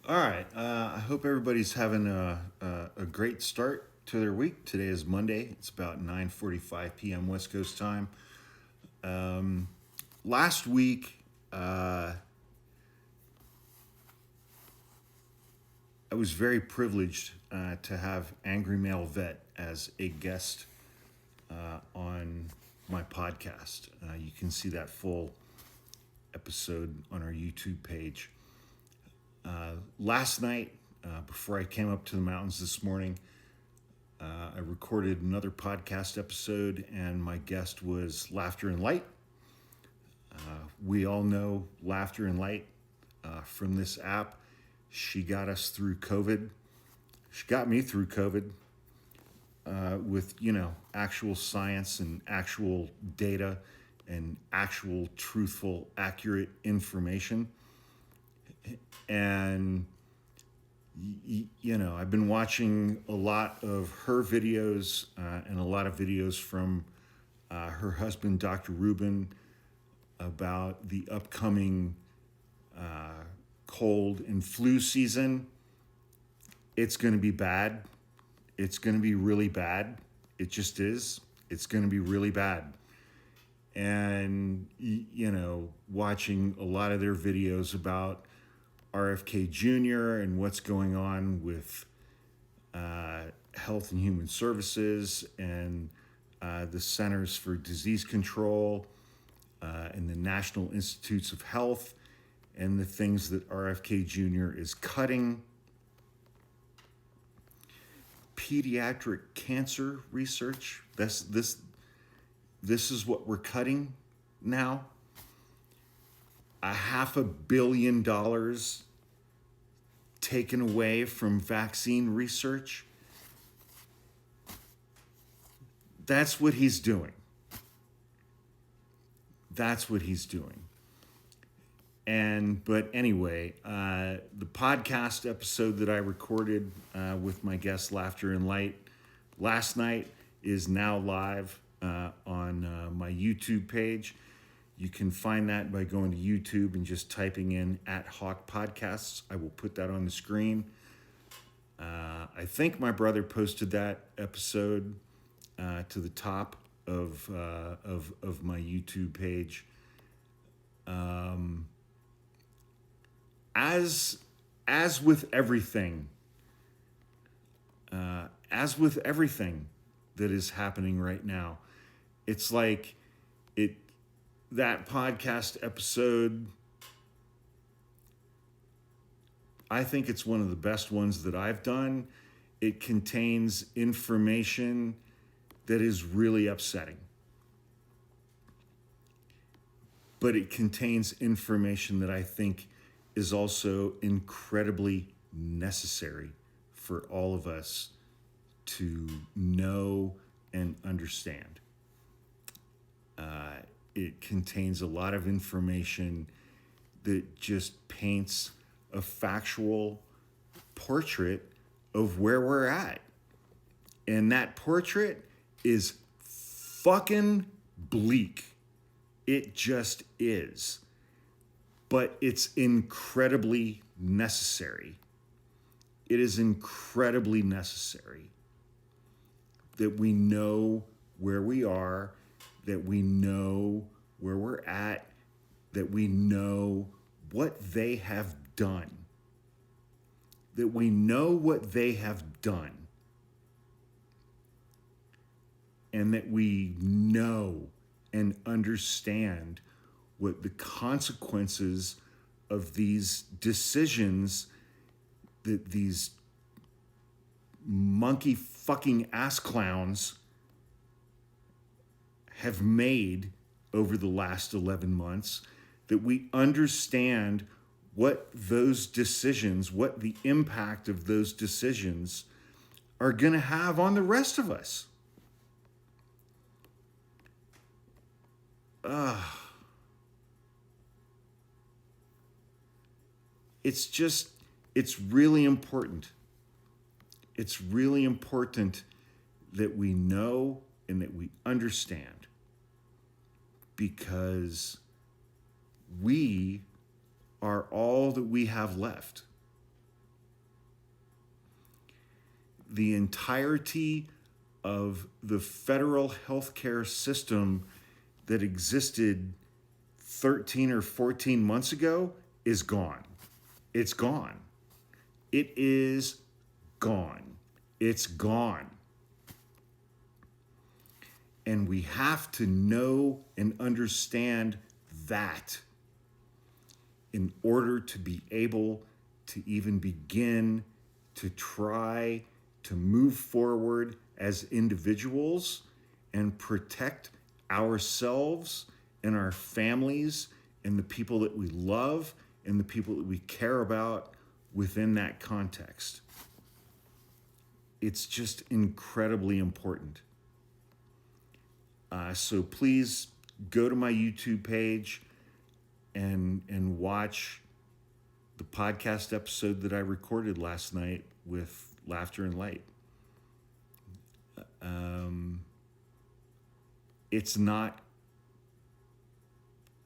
All right. I hope everybody's having a great start to their week. Today is Monday. It's about 9:45 p.m. West Coast time. Last week, I was very privileged to have Angry Male Vet as a guest on my podcast. You can see that full episode on our YouTube page. Last night, before I came up to the mountains this morning, I recorded another podcast episode, and my guest was Laughter and Light. We all know Laughter and Light from this app. She got us through COVID. She got me through COVID with, actual science and actual data and actual truthful, accurate information. And I've been watching a lot of her videos and a lot of videos from her husband, Dr. Rubin, about the upcoming cold and flu season. It's going to be bad. It's going to be really bad. It just is. It's going to be really bad. And, watching a lot of their videos about RFK Jr. and what's going on with Health and Human Services and the Centers for Disease Control and the National Institutes of Health and the things that RFK Jr. is cutting. Pediatric cancer research. This is what we're cutting now. $500 million taken away from vaccine research. That's what he's doing. That's what he's doing. But anyway, the podcast episode that I recorded with my guest Laughter and Light last night is now live on my YouTube page. You can find that by going to YouTube and just typing in @Hawk Podcasts. I will put that on the screen. I think my brother posted that episode to the top of my YouTube page. As with everything, that is happening right now, it's like that podcast episode, I think it's one of the best ones that I've done. It contains information that is really upsetting. But it contains information that I think is also incredibly necessary for all of us to know and understand. It contains a lot of information that just paints a factual portrait of where we're at. And that portrait is fucking bleak. It just is. But it's incredibly necessary. It is incredibly necessary that we know where we are, that we know where we're at, that we know what they have done, that we know what they have done, and that we know and understand what the consequences of these decisions that these monkey fucking ass clowns have made over the last 11 months, that we understand what those decisions, what the impact of those decisions are going to have on the rest of us. It's really important. It's really important that we know and that we understand, because we are all that we have left. the entirety of the federal healthcare system that existed 13 or 14 months ago is gone. It's gone. It is gone. It's gone. And we have to know and understand that in order to be able to even begin to try to move forward as individuals and protect ourselves and our families and the people that we love and the people that we care about within that context. It's just incredibly important. So please go to my YouTube page and watch the podcast episode that I recorded last night with Laughter and Light. It's not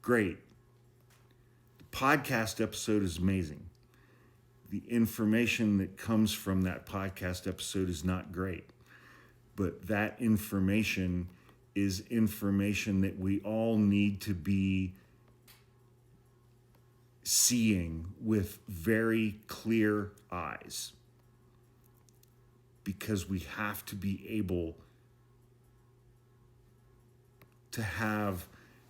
great. The podcast episode is amazing. The information that comes from that podcast episode is not great. But that information is information that we all need to be seeing with very clear eyes. Because we have to be able to have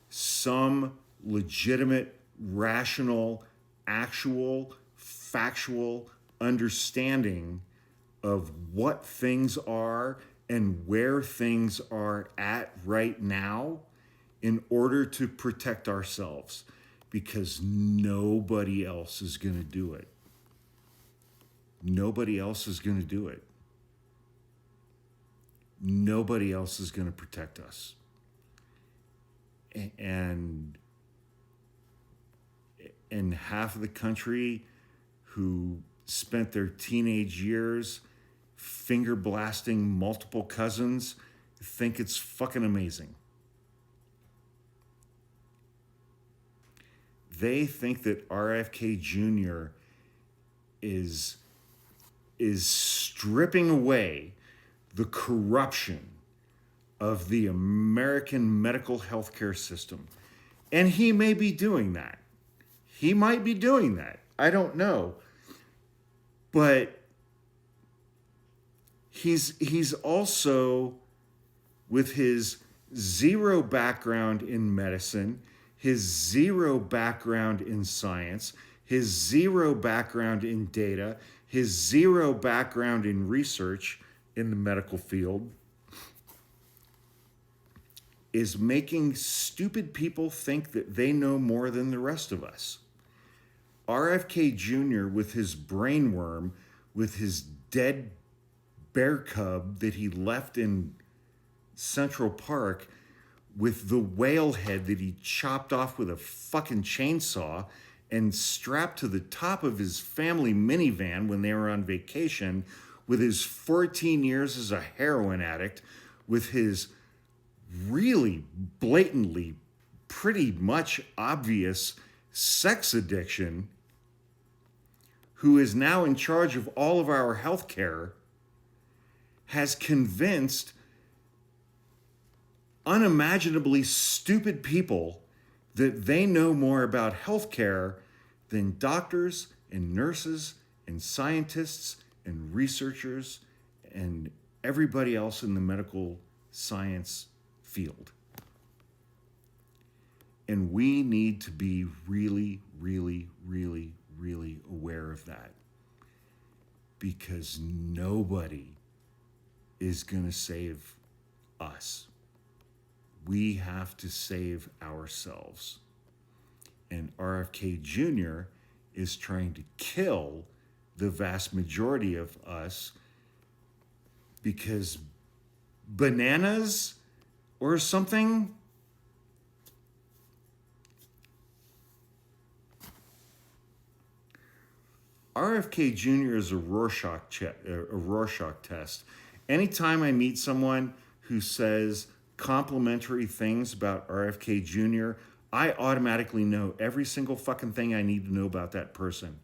some legitimate, rational, actual, factual understanding of what things are and where things are at right now in order to protect ourselves, because nobody else is going to do it. Nobody else is going to do it. Nobody else is going to protect us. And half of the country who spent their teenage years finger blasting multiple cousins think it's fucking amazing. They think that RFK Jr. is stripping away the corruption of the American medical healthcare system. And he may be doing that. He might be doing that. I don't know. But he's also, with his zero background in medicine, his zero background in science, his zero background in data, his zero background in research in the medical field, is making stupid people think that they know more than the rest of us. RFK Jr., with his brainworm, with his dead bear cub that he left in Central Park, with the whale head that he chopped off with a fucking chainsaw and strapped to the top of his family minivan when they were on vacation, with his 14 years as a heroin addict, with his really blatantly, pretty much obvious sex addiction, who is now in charge of all of our health care, has convinced unimaginably stupid people that they know more about healthcare than doctors and nurses and scientists and researchers and everybody else in the medical science field. And we need to be really, really, really, really aware of that, because nobody is going to save us. We have to save ourselves. And RFK Jr. is trying to kill the vast majority of us because bananas or something. RFK Jr. is a Rorschach test. Anytime I meet someone who says complimentary things about RFK Jr., I automatically know every single fucking thing I need to know about that person.